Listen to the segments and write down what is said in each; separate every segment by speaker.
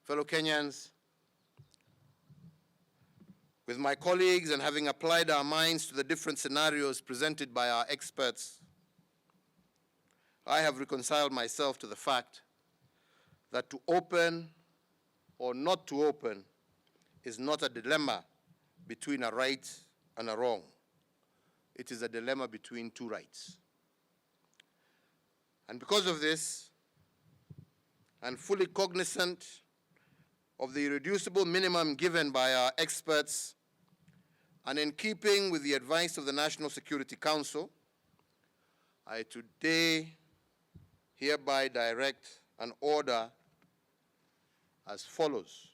Speaker 1: Fellow Kenyans, with my colleagues and having applied our minds to the different scenarios presented by our experts, I have reconciled myself to the fact that to open or not to open is not a dilemma between a right and a wrong. It is a dilemma between two rights. And because of this, and fully cognizant of the irreducible minimum given by our experts, and in keeping with the advice of the National Security Council, I today hereby direct an order as follows.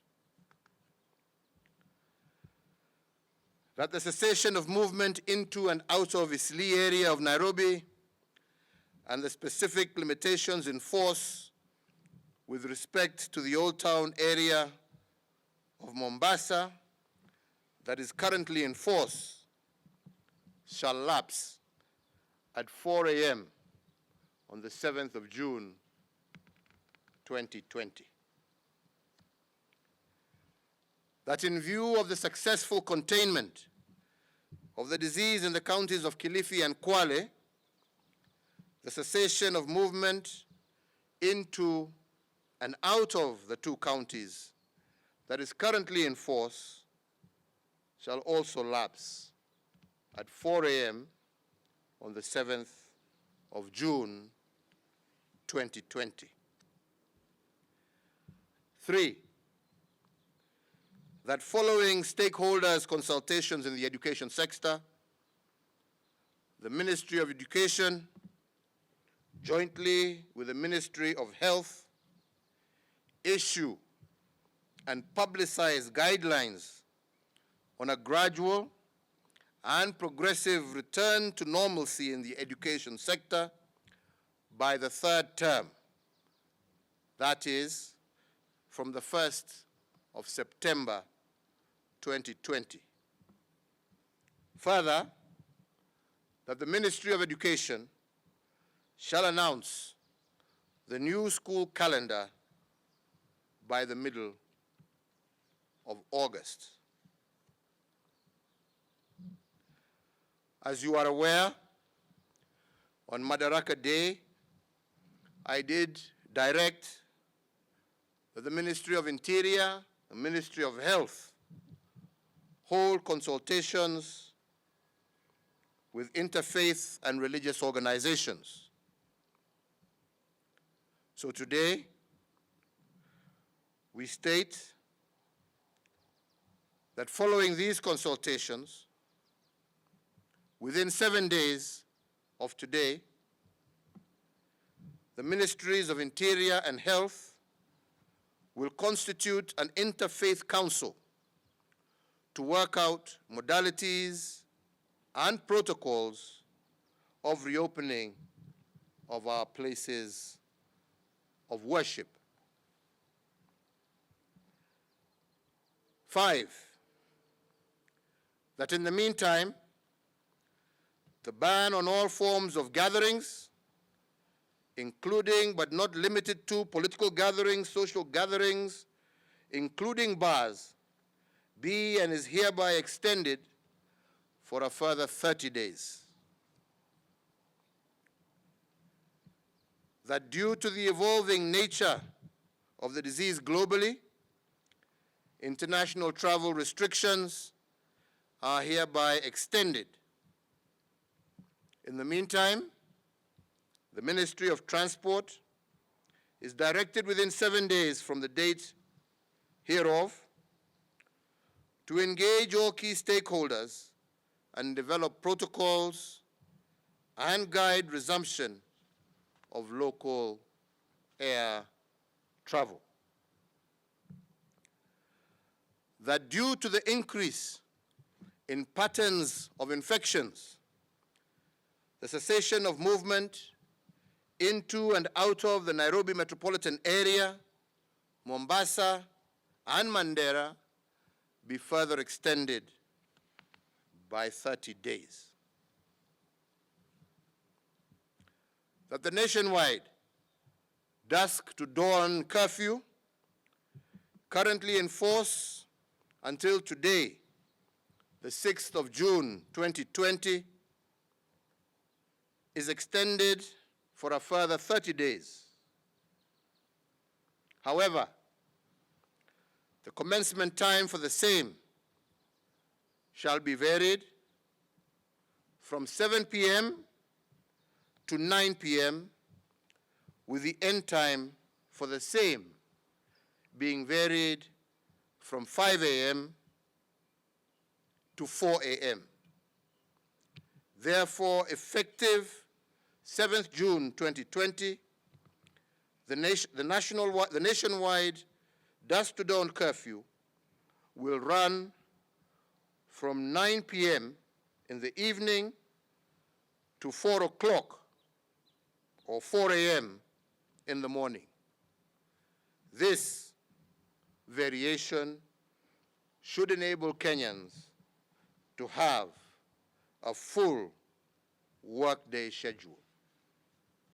Speaker 1: That the cessation of movement into and out of Eastleigh area of Nairobi and the specific limitations in force with respect to the Old Town area of Mombasa that is currently in force shall lapse at 4 a.m. on the 7th of June, 2020. That in view of the successful containment of the disease in the counties of Kilifi and Kwale, the cessation of movement into and out of the two counties that is currently in force shall also lapse at 4 a.m. on the 7th of June, 2020. 3, that following stakeholders' consultations in the education sector, the Ministry of Education, jointly with the Ministry of Health, issue and publicize guidelines on a gradual and progressive return to normalcy in the education sector by the third term, that is, from the 1st of September 2020. Further, that the Ministry of Education shall announce the new school calendar by the middle of August. As you are aware, on Madaraka Day, I did direct that the Ministry of Interior, the Ministry of Health, hold consultations with interfaith and religious organizations. So today, we state that following these consultations, within 7 days of today, the Ministries of Interior and Health will constitute an interfaith council to work out modalities and protocols of reopening of our places of worship. 5, that in the meantime, the ban on all forms of gatherings, including but not limited to political gatherings, social gatherings, including bars, be and is hereby extended for a further 30 days. That due to the evolving nature of the disease globally, international travel restrictions are hereby extended. In the meantime, the Ministry of Transport is directed within 7 days from the date hereof to engage all key stakeholders and develop protocols and guide resumption of local air travel. That due to the increase in patterns of infections, the cessation of movement into and out of the Nairobi metropolitan area, Mombasa, and Mandera be further extended by 30 days. That the nationwide dusk to dawn curfew currently in force until today, the 6th of June 2020, is extended for a further 30 days. However, the commencement time for the same shall be varied from 7 p.m. to 9 p.m., with the end time for the same being varied from 5 a.m. to 4 a.m. Therefore, effective 7th June 2020, the nationwide dusk to dawn curfew will run from 9 p.m. in the evening to 4 o'clock or 4 a.m. in the morning. This variation should enable Kenyans to have a full workday schedule.